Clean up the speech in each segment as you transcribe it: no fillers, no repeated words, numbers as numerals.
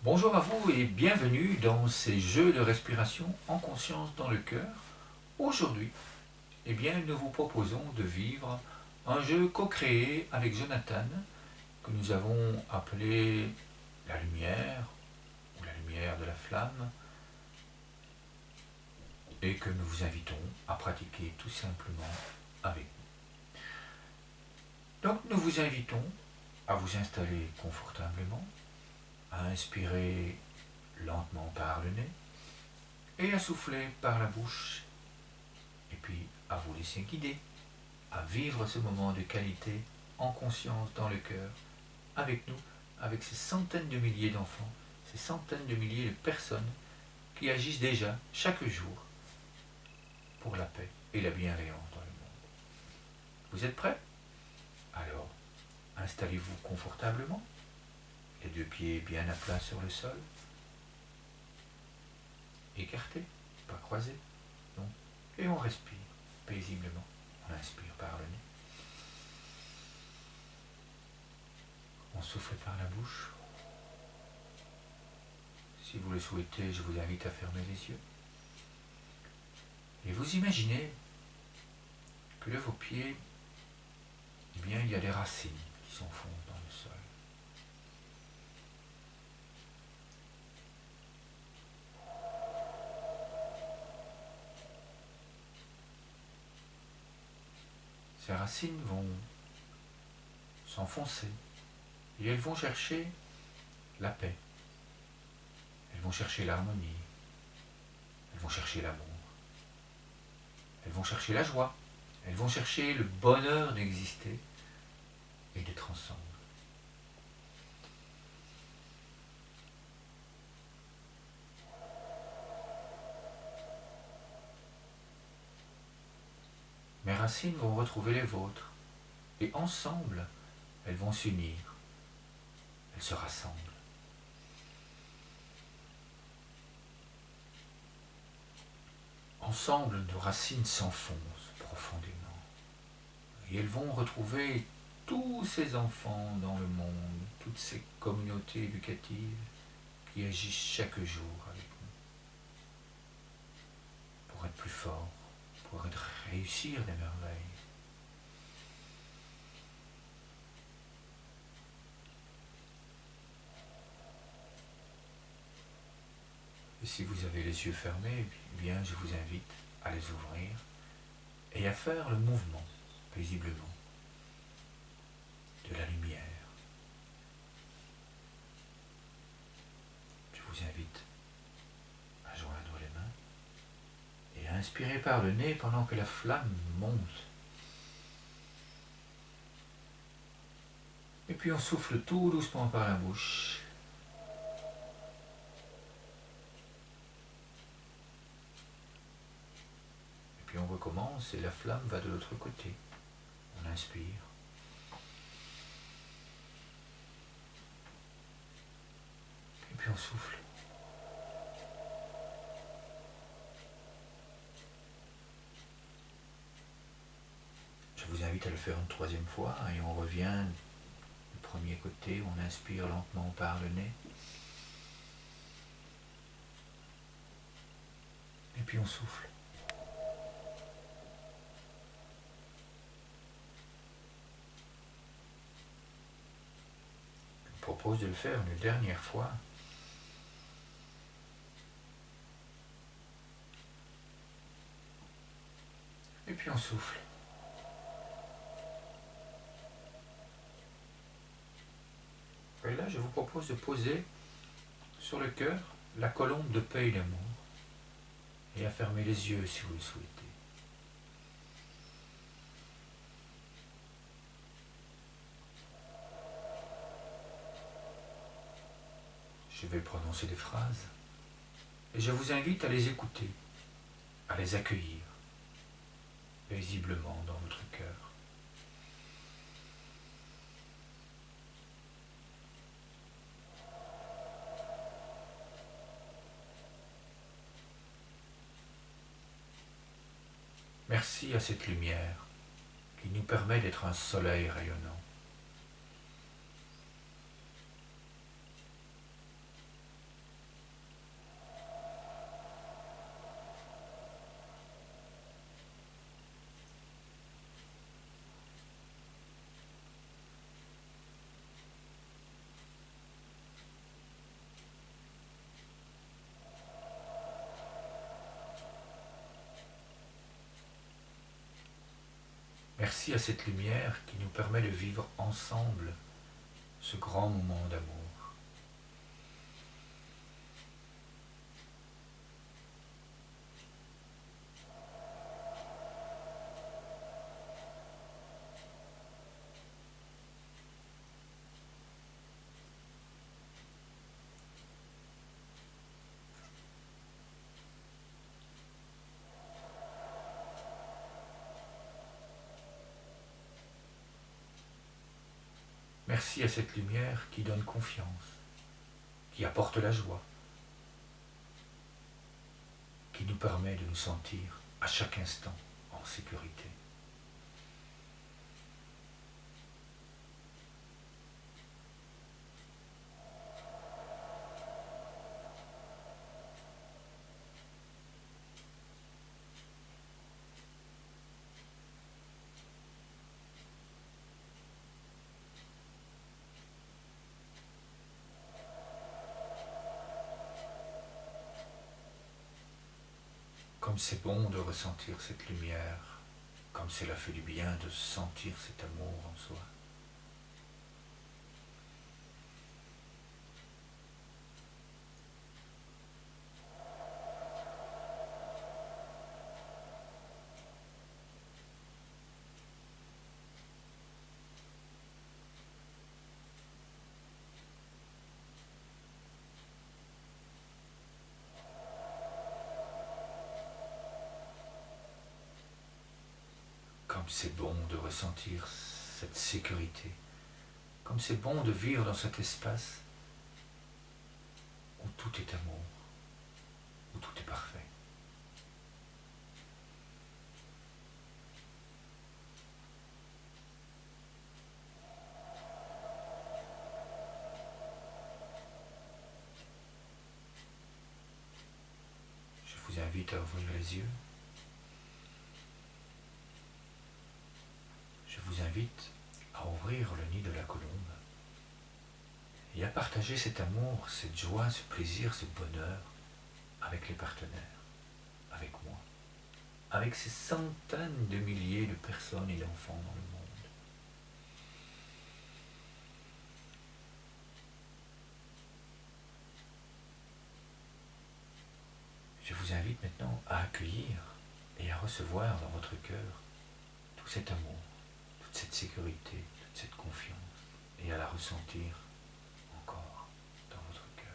Bonjour à vous et bienvenue dans ces jeux de respiration en conscience dans le cœur. Aujourd'hui, nous vous proposons de vivre un jeu co-créé avec Jonathan que nous avons appelé la lumière ou la lumière de la flamme et que nous vous invitons à pratiquer tout simplement avec nous. Donc nous vous invitons à vous installer confortablement, à inspirer lentement par le nez et à souffler par la bouche, et puis à vous laisser guider, à vivre ce moment de qualité en conscience dans le cœur, avec nous, avec ces centaines de milliers d'enfants, ces centaines de milliers de personnes qui agissent déjà chaque jour pour la paix et la bienveillance dans le monde. Vous êtes prêts? Alors, installez-vous confortablement, les deux pieds bien à plat sur le sol, écartés, pas croisés, non, et on respire paisiblement. On inspire par le nez. On souffle par la bouche. Si vous le souhaitez, je vous invite à fermer les yeux. Et vous imaginez que de vos pieds, il y a des racines qui s'enfoncent dans le sol. Ces racines vont s'enfoncer et elles vont chercher la paix. Elles vont chercher l'harmonie. Elles vont chercher l'amour. Elles vont chercher la joie. Elles vont chercher le bonheur d'exister et d'être ensemble. Mes racines vont retrouver les vôtres et ensemble, elles vont s'unir. Elles se rassemblent. Ensemble, nos racines s'enfoncent profondément et elles vont retrouver tous ces enfants dans le monde, toutes ces communautés éducatives qui agissent chaque jour avec nous pour être plus forts, pour réussir des merveilles. Et si vous avez les yeux fermés, je vous invite à les ouvrir et à faire le mouvement paisiblement de la lumière. Je vous invite à joindre les mains et à inspirer par le nez pendant que la flamme monte. Et puis on souffle tout doucement par la bouche. Et puis on recommence et la flamme va de l'autre côté. On inspire. Et puis on souffle. Je vous invite à le faire une troisième fois et on revient du premier côté. On inspire lentement par le nez. Et puis on souffle. Je vous propose de le faire une dernière fois. Et puis on souffle. Et là, je vous propose de poser sur le cœur la colombe de paix et d'amour et à fermer les yeux si vous le souhaitez. Je vais prononcer des phrases et je vous invite à les écouter, à les accueillir paisiblement dans votre cœur. Merci à cette lumière qui nous permet d'être un soleil rayonnant. Merci à cette lumière qui nous permet de vivre ensemble ce grand moment d'amour. Merci à cette lumière qui donne confiance, qui apporte la joie, qui nous permet de nous sentir à chaque instant en sécurité. Comme c'est bon de ressentir cette lumière, comme cela fait du bien de sentir cet amour en soi. Comme c'est bon de ressentir cette sécurité, comme c'est bon de vivre dans cet espace où tout est amour, où tout est parfait. Je vous invite à ouvrir les yeux. Je vous invite à ouvrir le nid de la colombe et à partager cet amour, cette joie, ce plaisir, ce bonheur avec les partenaires, avec moi, avec ces centaines de milliers de personnes et d'enfants dans le monde. Je vous invite maintenant à accueillir et à recevoir dans votre cœur tout cet amour, toute cette sécurité, toute cette confiance, et à la ressentir encore dans votre cœur.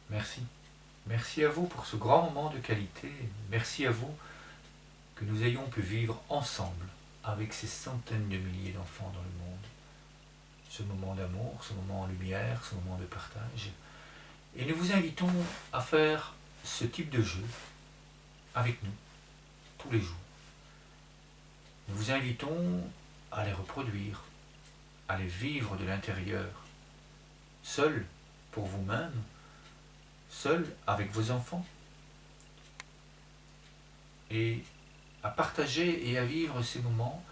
Merci. Merci à vous pour ce grand moment de qualité. Merci à vous que nous ayons pu vivre ensemble avec ces centaines de milliers d'enfants dans le monde. Ce moment d'amour, ce moment en lumière, ce moment de partage. Et nous vous invitons à faire ce type de jeu avec nous, tous les jours. Nous vous invitons à les reproduire, à les vivre de l'intérieur, seul pour vous-même, seul avec vos enfants, et à partager et à vivre ces moments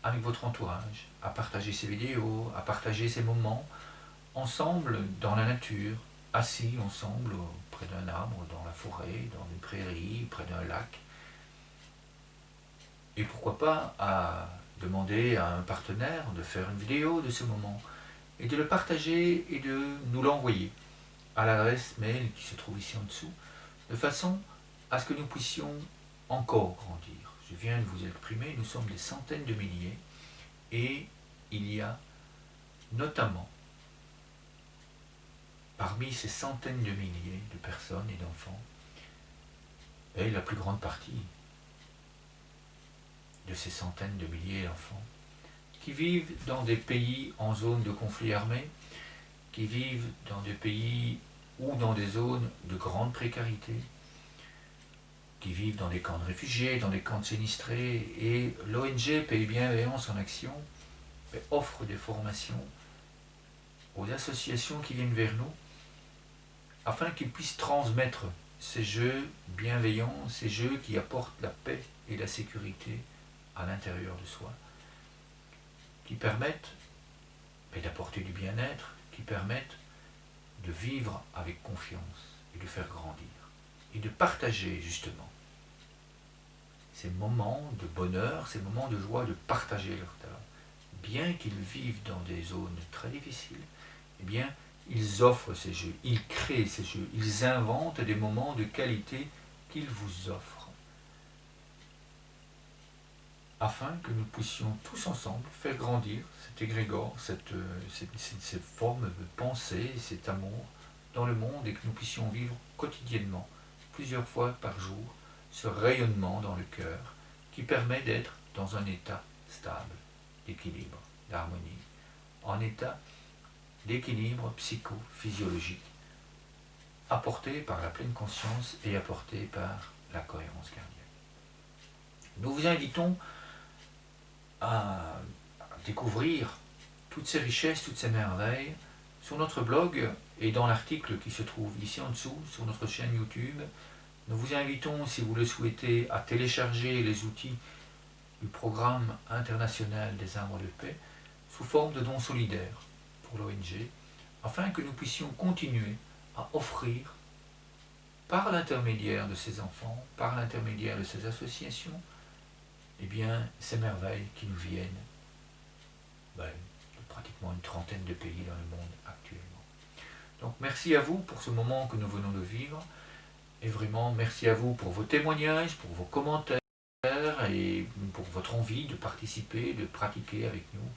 avec votre entourage, à partager ces vidéos, à partager ces moments ensemble dans la nature, assis ensemble près d'un arbre, dans la forêt, dans une prairie, près d'un lac. Et pourquoi pas à demander à un partenaire de faire une vidéo de ce moment et de le partager et de nous l'envoyer à l'adresse mail qui se trouve ici en dessous, de façon à ce que nous puissions encore grandir. Je viens de vous exprimer, nous sommes des centaines de milliers et il y a notamment parmi ces centaines de milliers de personnes et d'enfants, et la plus grande partie de ces centaines de milliers d'enfants qui vivent dans des pays en zone de conflit armé, qui vivent dans des pays ou dans des zones de grande précarité, qui vivent dans des camps de réfugiés, dans des camps de sinistrés, et l'ONG Pays Bienveillance en Action offre des formations aux associations qui viennent vers nous afin qu'ils puissent transmettre ces jeux bienveillants, ces jeux qui apportent la paix et la sécurité à l'intérieur de soi, qui permettent d'apporter du bien-être, qui permettent de vivre avec confiance et de faire grandir, et de partager justement ces moments de bonheur, ces moments de joie, de partager leur talent. Bien qu'ils vivent dans des zones très difficiles, eh bien, ils offrent ces jeux, ils créent ces jeux, ils inventent des moments de qualité qu'ils vous offrent, afin que nous puissions tous ensemble faire grandir cet égrégore, cette forme de pensée, cet amour dans le monde, et que nous puissions vivre quotidiennement, plusieurs fois par jour, ce rayonnement dans le cœur qui permet d'être dans un état stable, d'équilibre, d'harmonie, en état d'équilibre psychophysiologique, apporté par la pleine conscience et apporté par la cohérence cardiaque. Nous vous invitons à découvrir toutes ces richesses, toutes ces merveilles sur notre blog et dans l'article qui se trouve ici en dessous sur notre chaîne YouTube. Nous vous invitons, si vous le souhaitez, à télécharger les outils du programme international des arbres de paix sous forme de dons solidaires pour l'ONG, afin que nous puissions continuer à offrir, par l'intermédiaire de ces enfants, par l'intermédiaire de ces associations, eh bien, ces merveilles qui nous viennent de pratiquement une trentaine de pays dans le monde actuellement. Donc merci à vous pour ce moment que nous venons de vivre, et vraiment merci à vous pour vos témoignages, pour vos commentaires et pour votre envie de participer, de pratiquer avec nous.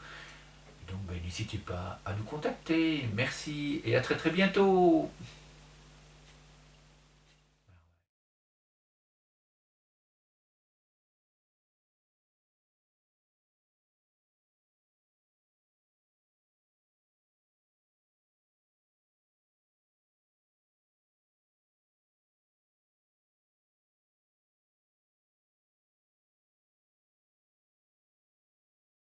Donc n'hésitez pas à nous contacter. Merci et à très très bientôt.